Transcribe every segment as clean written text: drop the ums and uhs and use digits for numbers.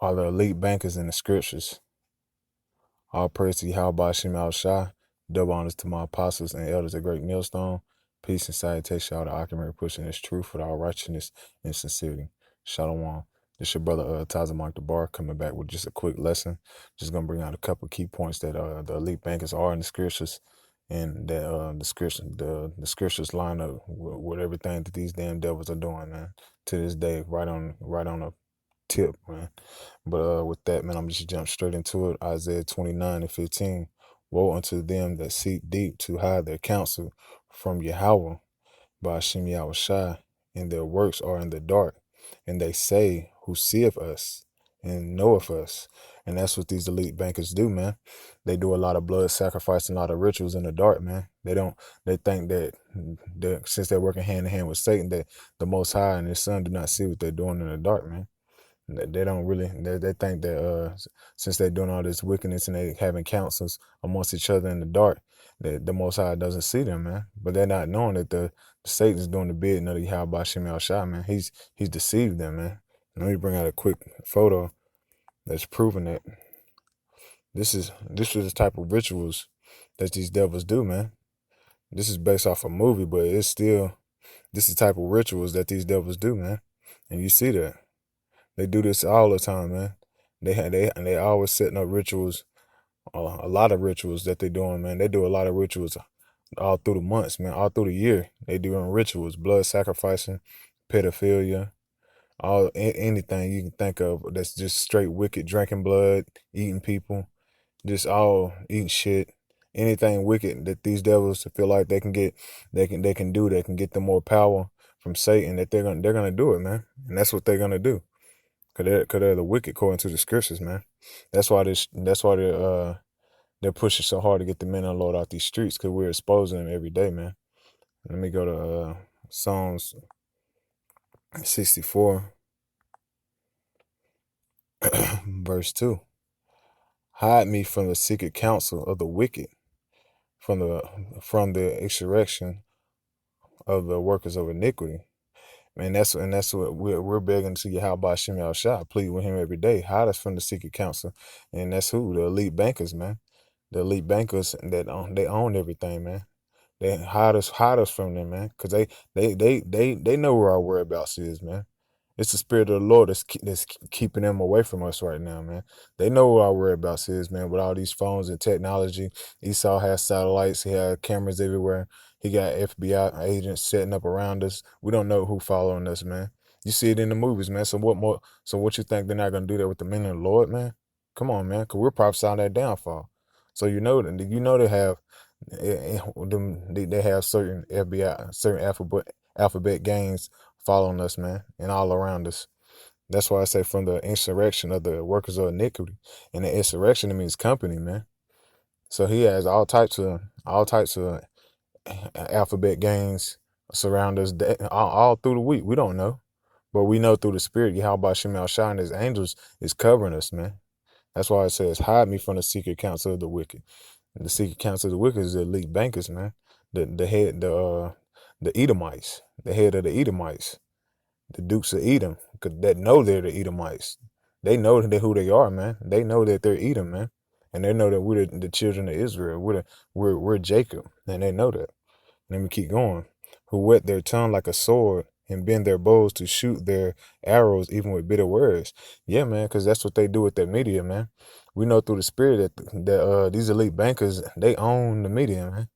are the elite bankers in the scriptures. All praise to Yahweh Shem Al Shai. Double honors to my apostles and elders at Great Millstone. Peace and salutation all the Achaemenid pushing this truth with all righteousness and sincerity. Shalom. This your brother Tazamach Dabar coming back with just a quick lesson. Just gonna bring out a couple key points that the elite bankers are in the scriptures, and that the scriptures line up with everything that these damn devils are doing, man. To this day, right on a tip, man. But with that, man, I'm just jump straight into it. Isaiah 29:15. Woe unto them that seek deep to hide their counsel from Yahweh by Hashem Yahweh Shai, and their works are in the dark. And they say, who seeth us and knoweth us. And that's what these elite bankers do, man. They do a lot of blood sacrifice and a lot of rituals in the dark, man. They think that since they're working hand in hand with Satan, that the Most High and His Son do not see what they're doing in the dark, man. They don't really. They think that since they're doing all this wickedness and they having councils amongst each other in the dark, that the Most High doesn't see them, man. But they're not knowing that the Satan's doing the bidding of the Yahweh Shem Al Shai, man. He's deceived them, man. Let me bring out a quick photo that's proving that this is the type of rituals that these devils do, man. This is based off a movie, but it's still this is the type of rituals that these devils do, man. And you see that. They do this all the time, man. They always setting up rituals, a lot of rituals that they doing, man. They do a lot of rituals all through the months, man. All through the year, they doing rituals, blood sacrificing, pedophilia, anything you can think of that's just straight wicked, drinking blood, eating people, just all eating shit. Anything wicked that these devils feel like they can get them more power from Satan, that they're gonna do it, man. And that's what they're gonna do. Cause they're the wicked according to the scriptures, man. That's why they're pushing so hard to get the men of the Lord out these streets, cause we're exposing them every day, man. Let me go to Psalms 64, verse 2. Hide me from the secret counsel of the wicked, from the insurrection of the workers of iniquity. Man, that's what we're begging to Yahweh Shem Al Shai, plead with Him every day. Hide us from the secret council, and that's who the elite bankers, man. The elite bankers they own everything, man. They hide us from them, man, because they know where our whereabouts is, man. It's the spirit of the Lord that's keeping them away from us right now, man. They know where our whereabouts is, man. With all these phones and technology, Esau has satellites. He has cameras everywhere. He got FBI agents setting up around us. We don't know who following us, man. You see it in the movies, man. So what more? So what you think they're not gonna do that with the men of the Lord, man? Come on, man. Cause we're prophesying that downfall. So they have they have certain FBI, certain alphabet gangs following us, man, and all around us. That's why I say from the insurrection of the workers of iniquity. And the insurrection, it means company, man. So he has all types of alphabet gangs surround us all through the week. We don't know. But we know through the spirit, Yahweh Shem Al Shai and His angels is covering us, man. That's why it says, hide me from the secret counsel of the wicked. And the secret counsel of the wicked is the elite bankers, man. The Edomites, the head of the Edomites, the Dukes of Edom, that know they're the Edomites. They know who they are, man. They know that they're Edom, man. And they know that we're the children of Israel. We're Jacob, and they know that. Let me keep going. Who whet their tongue like a sword and bend their bows to shoot their arrows even with bitter words. Yeah, man, because that's what they do with their media, man. We know through the spirit that these elite bankers, they own the media, man.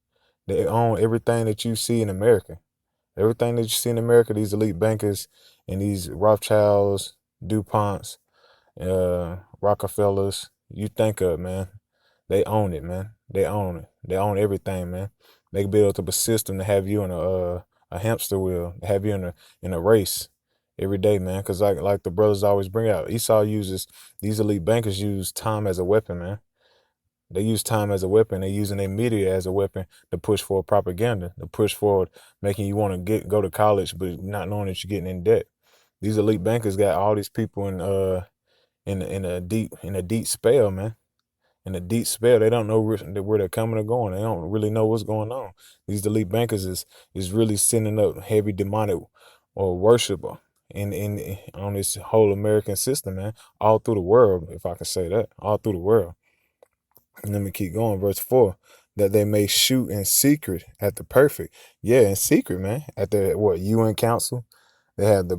They own everything that you see in America. Everything that you see in America, these elite bankers and these Rothschilds, DuPonts, Rockefellers, you think of, man. They own it, man. They own it. They own everything, man. They can build up a system to have you in a hamster wheel, to have you in a race every day, man. Because like the brothers always bring out, these elite bankers use time as a weapon, man. They use time as a weapon. They're using their media as a weapon to push forward propaganda, to push forward making you want to go to college, but not knowing that you're getting in debt. These elite bankers got all these people in a deep spell, man. In a deep spell, they don't know where they're coming or going. They don't really know what's going on. These elite bankers is really sending up heavy demonic or worship in on this whole American system, man, all through the world, if I can say that, all through the world. And let me keep going. Verse 4, that they may shoot in secret at the perfect. Yeah, in secret, man. At the what UN Council, they had the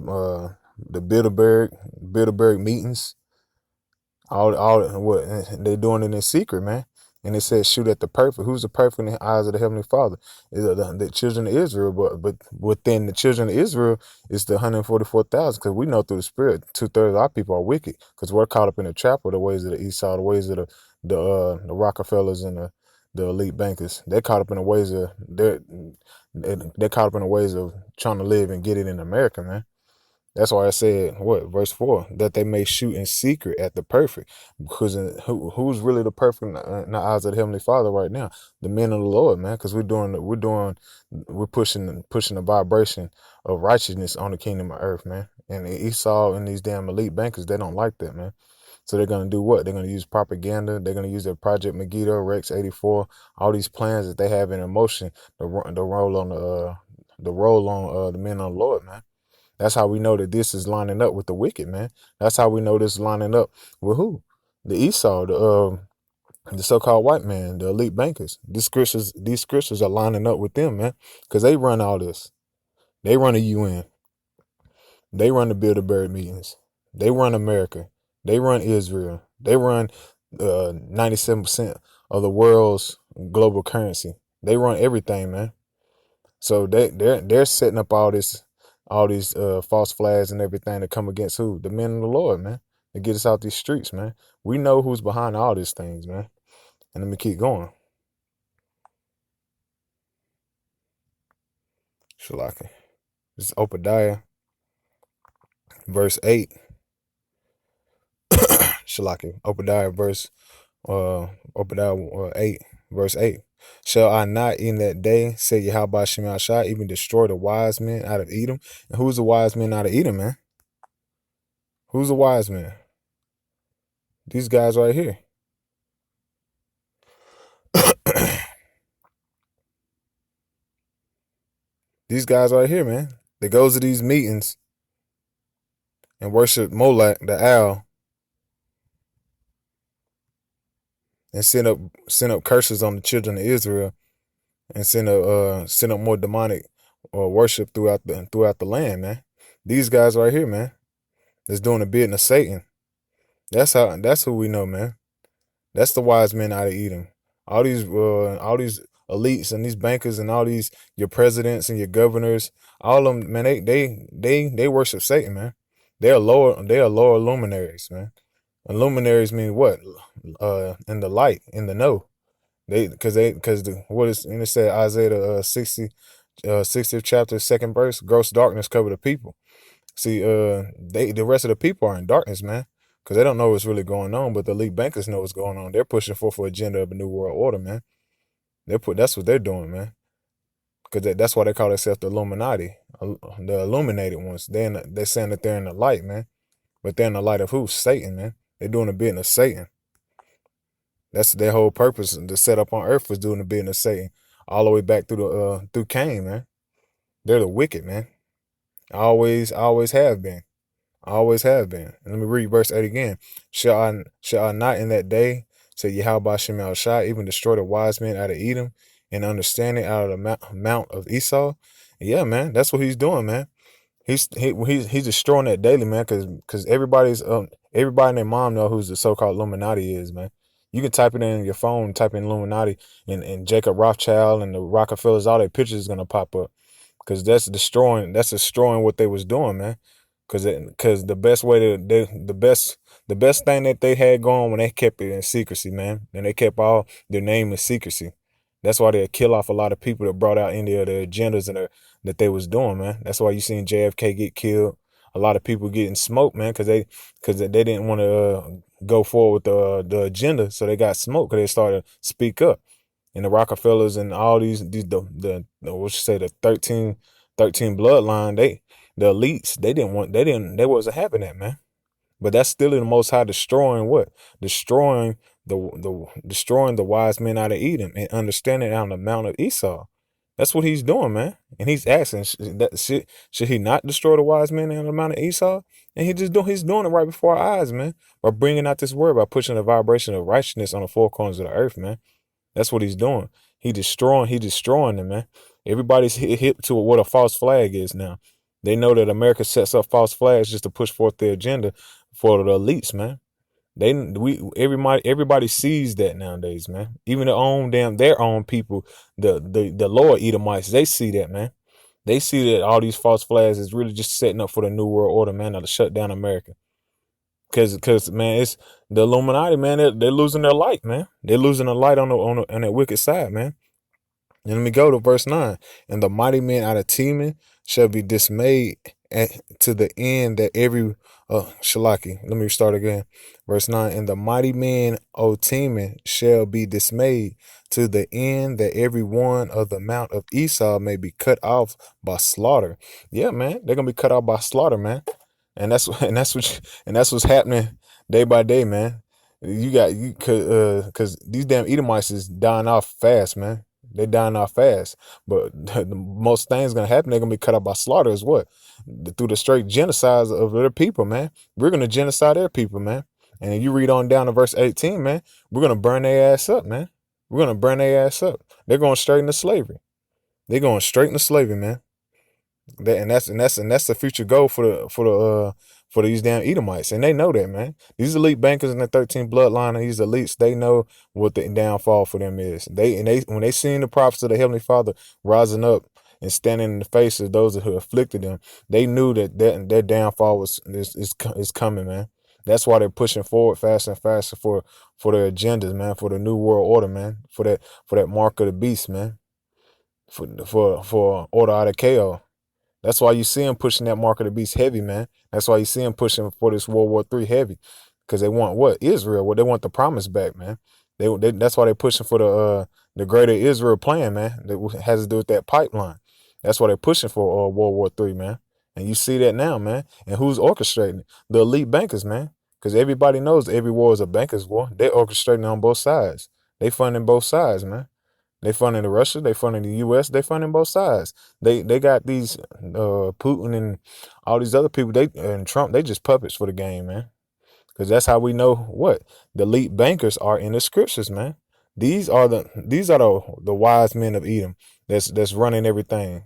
Bilderberg meetings. All what they doing it in secret, man. And it says shoot at the perfect. Who's the perfect in the eyes of the Heavenly Father? Is the children of Israel, but within the children of Israel is the 144,000. Because we know through the Spirit, 2/3 of our people are wicked. Because we're caught up in the trap of the ways of the Esau, the ways of the Rockefellers and the elite bankers. They're caught up in the ways of they're caught up in the ways of trying to live and get it in America, man. That's why I said, what, verse 4, that they may shoot in secret at the perfect. Because who's really the perfect in the eyes of the Heavenly Father right now? The men of the Lord, man. Because we're pushing the vibration of righteousness on the kingdom of earth, man. And Esau and these damn elite bankers, they don't like that, man. So they're going to do what? They're going to use propaganda. They're going to use their Project Megiddo, Rex 84, all these plans that they have in motion to roll on the men of the Lord, man. That's how we know that this is lining up with the wicked, man. That's how we know this is lining up with who? The Esau, the so-called white man, the elite bankers. These scriptures are lining up with them, man, because they run all this. They run the UN. They run the Bilderberg meetings. They run America. They run Israel. They run 97% of the world's global currency. They run everything, man. So they're setting up all these false flags and everything to come against who? The men of the Lord, man. To get us out these streets, man. We know who's behind all these things, man. And let me keep going. Shalaka. This is Obadiah, verse 8. Shalaka. Obadiah 8, verse 8. Shall I not in that day, say Yahweh Shem Shah, even destroy the wise men out of Edom? And who's the wise men out of Edom, man? Who's the wise men? These guys right here. These guys right here, man. They goes to these meetings and worship Molech, the owl, and send up curses on the children of Israel, and send up more demonic worship throughout the land, man. These guys right here, man, that's doing the bidding of Satan. That's who we know, man. That's the wise men out of Edom. All these elites and these bankers and all these your presidents and your governors, all of them, man, they worship Satan, man. They are lower luminaries, man. And luminaries mean what? In the light, in the know. Because what is, and it said Isaiah 60th chapter, 2nd verse, gross darkness cover the people. See, the rest of the people are in darkness, man, because they don't know what's really going on. But the elite bankers know what's going on. They're pushing for agenda of a new world order, man. That's what they're doing, man. Because that's why they call themselves the Illuminati, the illuminated ones. They're saying that they're in the light, man, but they're in the light of who? Satan, man. They're doing the bidding of Satan. That's their whole purpose. The setup on earth was doing the bidding of Satan, all the way back through Cain, man. They're the wicked, man. Always have been. Always have been. And let me read verse 8 again. Shall I not in that day, say Yahweh Shem Shah, even destroy the wise men out of Edom and understanding out of the mount of Esau? And yeah, man, that's what he's doing, man. He's destroying that daily, man, because everybody and their mom know who's the so-called Illuminati is, man. You can type it in your phone, type in Illuminati, and Jacob Rothschild and the Rockefellers, all their pictures is gonna pop up, because that's destroying what they was doing, man. Because the best way the best thing that they had going when they kept it in secrecy, man, and they kept all their name in secrecy. That's why they kill off a lot of people that brought out any of the agendas that they was doing, man. That's why you seen JFK get killed. A lot of people getting smoked, man, because they didn't want to go forward with the agenda, so they got smoked because they started to speak up. And the Rockefellers and all the what you say, the 13 bloodline, the elites, they wasn't having that, man. But that's still in the Most High destroying what? Destroying the wise men out of Edom and understanding on the mount of Esau. That's what he's doing, man. And he's asking, should he not destroy the wise men on the Mount of Esau? And he's doing it right before our eyes, man. By bringing out this word, by pushing the vibration of righteousness on the four corners of the earth, man. That's what he's doing. He destroying them, man. Everybody's hip to what a false flag is now. They know that America sets up false flags just to push forth their agenda for the elites, man. Everybody sees that nowadays, man. Even their own people, the lower Edomites, they see that, man. They see that all these false flags is really just setting up for the new world order, man, to shut down America. Cause man, it's the Illuminati, man. They're losing their light, man. They're losing the light on that wicked side, man. And let me go to verse 9. And the mighty men out of Teman shall be dismayed to the end that every Shalaki. Let me start again. Verse 9. And the mighty men of Teman shall be dismayed to the end that every one of the mount of Esau may be cut off by slaughter. Yeah, man. They're gonna be cut off by slaughter, man. And that's what's happening day by day, man. You cause these damn Edomites is dying off fast, man. They dying off fast. But the most things gonna happen, they're gonna be cut off by slaughter is what? Through the straight genocide of their people, man. We're gonna genocide their people, man. And you read on down to verse 18, man, we're gonna burn their ass up, man. We're gonna burn their ass up. They're going straight into slavery. They're going straight into slavery, man. That's the future goal for these damn Edomites, and they know that, man. These elite bankers in the 13th bloodline of these elites, they know what the downfall for them is. They when they seen the prophets of the Heavenly Father rising up and standing in the face of those who afflicted them, they knew that their downfall is coming, man. That's why they're pushing forward faster and faster for their agendas, man, for the new world order, man, for that mark of the beast, man, for order out of chaos. That's why you see him pushing that mark of the beast heavy, man. That's why you see him pushing for this World War III heavy, because they want what? Israel. What they want the promise back, man. That's why they're pushing for the greater Israel plan, man. That has to do with that pipeline. That's why they're pushing for World War III, man. And you see that now, man. And who's orchestrating it? The elite bankers, man. Because everybody knows every war is a banker's war. They're orchestrating on both sides. They funding both sides, man. They funding the Russia, they funding the U.S., they funding both sides. They got these Putin and all these other people, and Trump, they just puppets for the game, man. Because that's how we know what the elite bankers are in the scriptures, man. These are the wise men of Edom that's running everything.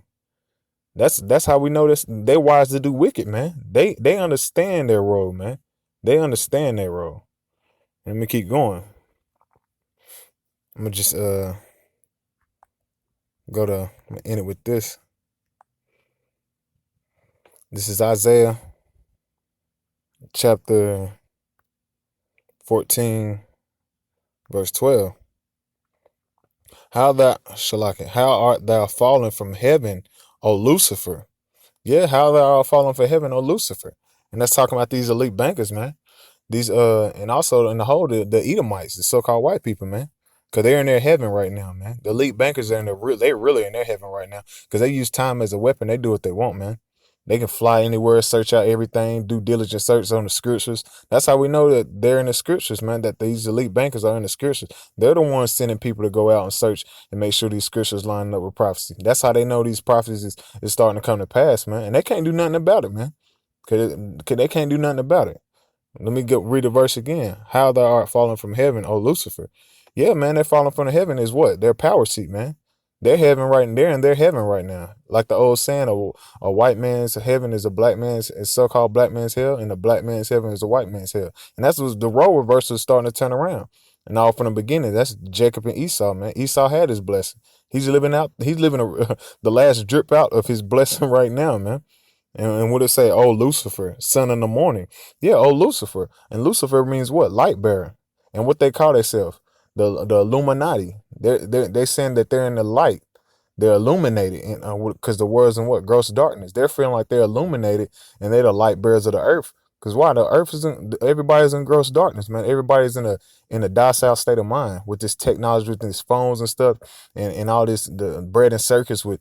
That's how we know this. They're wise to do wicked, man. They understand their role, man. They understand their role. Let me keep going. I'm gonna just I'm gonna end it with this. This is Isaiah chapter 14, verse 12. How art thou fallen from heaven, O Lucifer? Yeah, how thou art fallen from heaven, O Lucifer. And that's talking about these elite bankers, man. These and also in the whole the Edomites, the so-called white people, man. Cause they're in their heaven right now, man. The elite bankers are they're really in their heaven right now. Cause they use time as a weapon. They do what they want, man. They can fly anywhere, search out everything, do diligent search on the scriptures. That's how we know that they're in the scriptures, man, that these elite bankers are in the scriptures. They're the ones sending people to go out and search and make sure these scriptures line up with prophecy. That's how they know these prophecies is starting to come to pass, man. And they can't do nothing about it, man. Cause they can't do nothing about it. Let me go read the verse again. How thou art fallen from heaven, O Lucifer. Yeah, man, they're falling from the heaven is what? Their power seat, man. They're in their heaven right now. Like the old saying, a white man's heaven is so-called black man's hell, and a black man's heaven is a white man's hell. And that's what the role reversal is starting to turn around. And all from the beginning, that's Jacob and Esau, man. Esau had his blessing. He's living the last drip out of his blessing right now, man. And what it say? Oh, Lucifer, son of the morning. Yeah, oh, Lucifer. And Lucifer means what? Light bearer. And what they call themselves? The Illuminati. They're saying that they're in the light. They're illuminated, because the world's in what? Gross darkness. They're feeling like they're illuminated, and they're the light bearers of the earth. Because why? The earth everybody's in gross darkness, man. Everybody's in a docile state of mind with this technology, with these phones and stuff, and all this the bread and circus with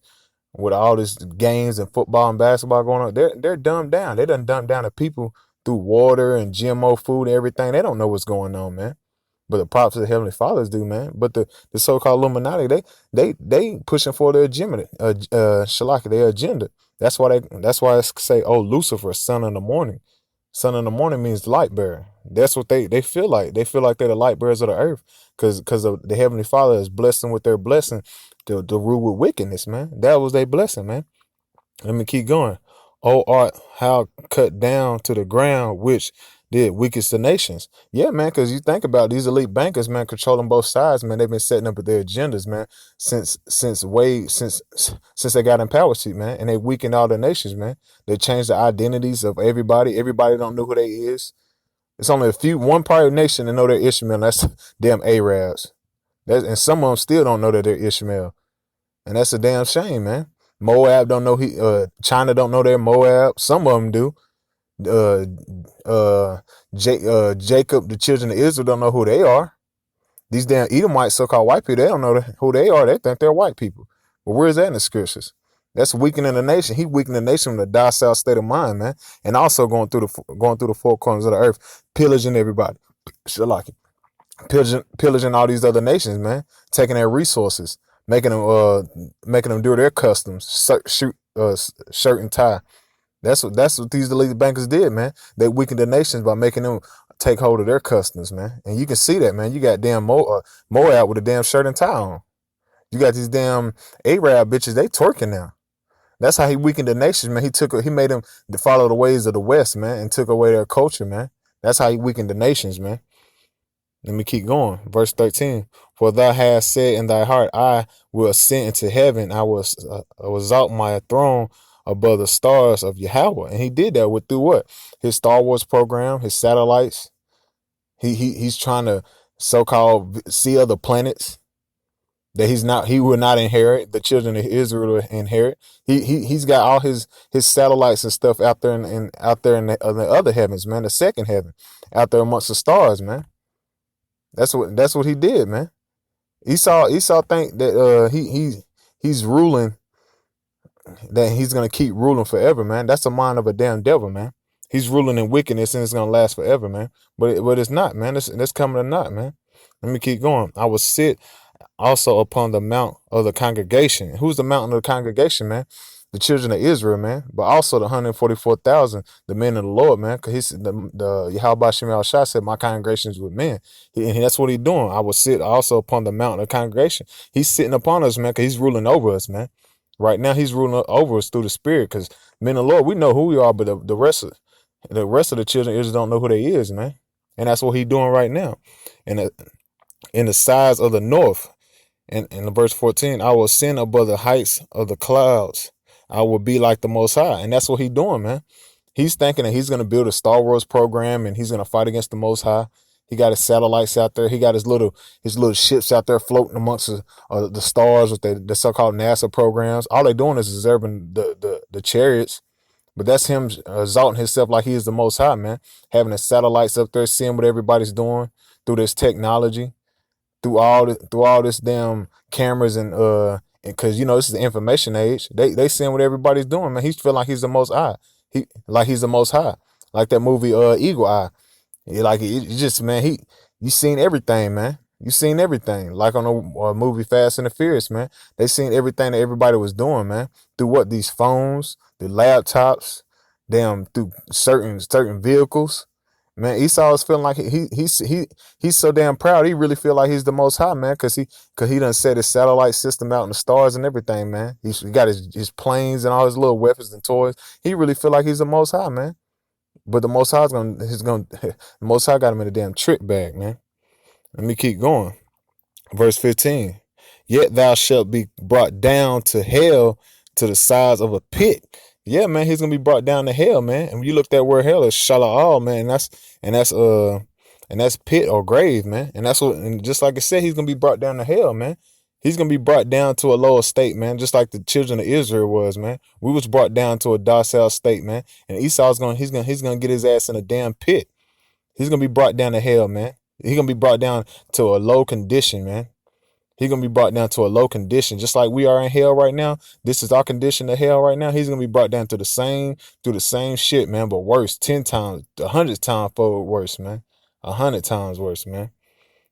all this games and football and basketball going on. They're dumbed down. They done dumbed down to people through water and GMO food and everything. They don't know what's going on, man. But the prophets of the Heavenly Fathers do, man. But the so-called Illuminati, they pushing for their agenda, Shalaka, their agenda. That's why I say, oh, Lucifer, son of the morning. Son of the morning means light bearer. That's what they feel like. They feel like they're the light bearers of the earth, because the Heavenly Father is blessing with their blessing to rule with wickedness, man. That was their blessing, man. Let me keep going. O art how cut down to the ground, which did weakest the nations. Yeah, man, because you think about these elite bankers, man, controlling both sides, man. They've been setting up their agendas, man, since they got in power seat, man, and they weakened all the nations, man. They changed the identities of everybody. Everybody don't know who they is. It's only one part of the nation that know they're Ishmael. And that's damn Arabs. And some of them still don't know that they're Ishmael, and that's a damn shame, man. Moab don't know China don't know they're Moab. Some of them do. Uh, Jacob, the children of Israel don't know who they are. These damn Edomites, so-called white people, they don't know who they are. They think they're white people. But where is that in the scriptures? That's weakening the nation. He weakened the nation with a docile state of mind, man, and also going through the four corners of the earth, pillaging everybody. Shalaki. Pillaging all these other nations, man, taking their resources, making them do their customs, shirt and tie. That's what these elite bankers did, man. They weakened the nations by making them take hold of their customs, man. And you can see that, man. You got damn Moab with a damn shirt and tie on. You got these damn Arab bitches, they twerking now. That's how he weakened the nations, man. He made them to follow the ways of the West, man, and took away their culture, man. That's how he weakened the nations, man. Let me keep going. Verse 13. For thou hast said in thy heart, I will ascend into heaven. I will exalt my throne above the stars of Yahweh. And he did that through what? His Star Wars program, his satellites. He's trying to so-called see other planets that he will not inherit. The children of Israel will inherit. He's got all his satellites and stuff out there in the other heavens, man, the second heaven, out there amongst the stars, man. That's what he did, man. Esau think that he's ruling, that he's gonna keep ruling forever, man. That's the mind of a damn devil, man. He's ruling in wickedness and it's gonna last forever, man. But it's not, man. It's coming to not, man. Let me keep going. I will sit also upon the mount of the congregation. Who's the mountain of the congregation, man? The children of Israel, man, but also the 144,000, the men of the Lord, man, because the Yahweh Shem Shai said, my congregation is with men. And that's what he's doing. I will sit also upon the mountain of the congregation. He's sitting upon us, man, because he's ruling over us, man. Right now, he's ruling over us through the Spirit, because men of the Lord, we know who we are, but the rest of the children of Israel don't know who they is, man. And that's what he's doing right now. And in the sides of the north, and in verse 14, I will ascend above the heights of the clouds. I will be like the Most High. And that's what he's doing, man. He's thinking that he's going to build a Star Wars program and he's going to fight against the Most High. He got his satellites out there. He got his little ships out there floating amongst the stars with the so-called NASA programs. All they're doing is observing the chariots. But that's him exalting himself like he is the Most High, man. Having his satellites up there, seeing what everybody's doing through this technology, through all this damn cameras and because this is the information age. They seeing what everybody's doing, man. He's feeling like he's the Most High. He's the Most High, like that movie Eagle Eye. It just, man, you seen everything, man. You seen everything. Like on the movie Fast and the Furious, man. They seen everything that everybody was doing, man. Through what? These phones, the laptops, damn, through certain vehicles. Man, Esau is feeling like he's so damn proud. He really feel like he's the Most High, man, because he done set his satellite system out in the stars and everything, man. He got his planes and all his little weapons and toys. He really feel like he's the Most High, man. But the Most High the Most High got him in a damn trick bag, man. Let me keep going. Verse 15. Yet thou shalt be brought down to hell, to the sides of a pit. Yeah, man, he's gonna be brought down to hell, man. And when you look at that word hell, it's shalal, man. And that's pit or grave, man. And just like I said, he's gonna be brought down to hell, man. He's gonna be brought down to a lower state, man, just like the children of Israel was, man. We was brought down to a docile state, man. And Esau's gonna get his ass in a damn pit. He's gonna be brought down to hell, man. He's gonna be brought down to a low condition, man. He's gonna be brought down to a low condition, just like we are in hell right now. This is our condition to hell right now. He's gonna be brought down to the same shit, man, but worse, 10 times, 100 times forward worse, man. 100 times worse, man.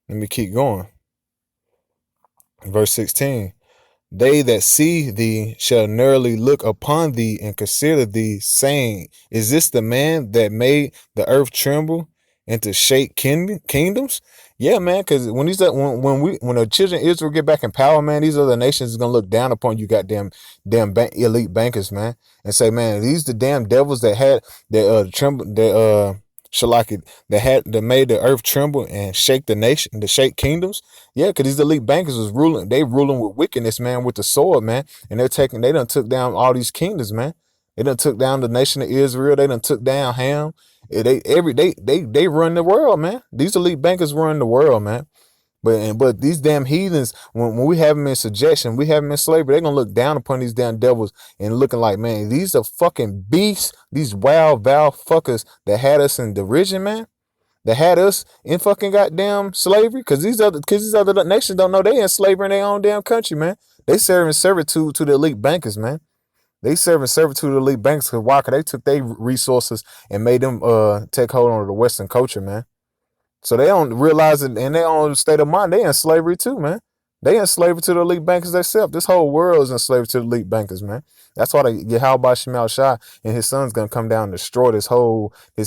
Let me keep going. Verse 16. They that see thee shall narrowly look upon thee and consider thee, saying, is this the man that made the earth tremble and to shake kingdoms? Yeah, man, because when the children of Israel get back in power, man, these other nations is gonna look down upon you, goddamn elite bankers, man, and say, man, these the damn devils that had that tremble that Shalaki that made the earth tremble and shake the nation, to shake kingdoms. Yeah, because these elite bankers was ruling. They ruling with wickedness, man, with the sword, man. And they done took down all these kingdoms, man. They done took down the nation of Israel. They done took down Ham. They run the world, man. These elite bankers run the world, man. But these damn heathens, when we have them in subjection, we have them in slavery, they're gonna look down upon these damn devils and looking like, man, these are fucking beasts, these wild, vile fuckers that had us in derision, man, that had us in fucking goddamn slavery. Cause these other nations don't know they in slavery in their own damn country, man. They serving servitude to the elite bankers, man. They serving servitude to the elite bankers. Cause why? Cause they took their resources and made them take hold on the Western culture, man. So they don't realize it in their own state of mind. They in slavery too, man. They in slavery to the elite bankers themselves. This whole world is in slavery to the elite bankers, man. That's why Yahweh Shemal Shah and his son's gonna come down and destroy this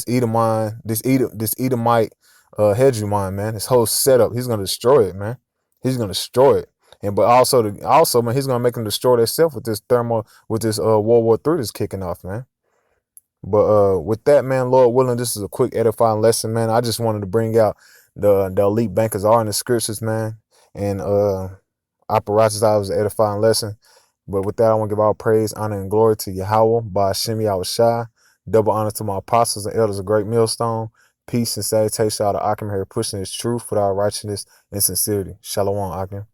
Edomite hegemon, man. This whole setup. He's gonna destroy it, man. He's gonna destroy it. And but also, man, he's gonna make them destroy themselves with this World War III that's kicking off, man. But with that, man, Lord willing, this is a quick edifying lesson, man. I just wanted to bring out the elite bankers are in the scriptures, man. And apparatus was an edifying lesson. But with that, I want to give all praise, honor, and glory to Yahweh, by Hashem Yahushua. Double honor to my apostles and elders of Great Millstone. Peace and salutation out of Akim here, pushing his truth with our righteousness and sincerity. Shalom, Akim.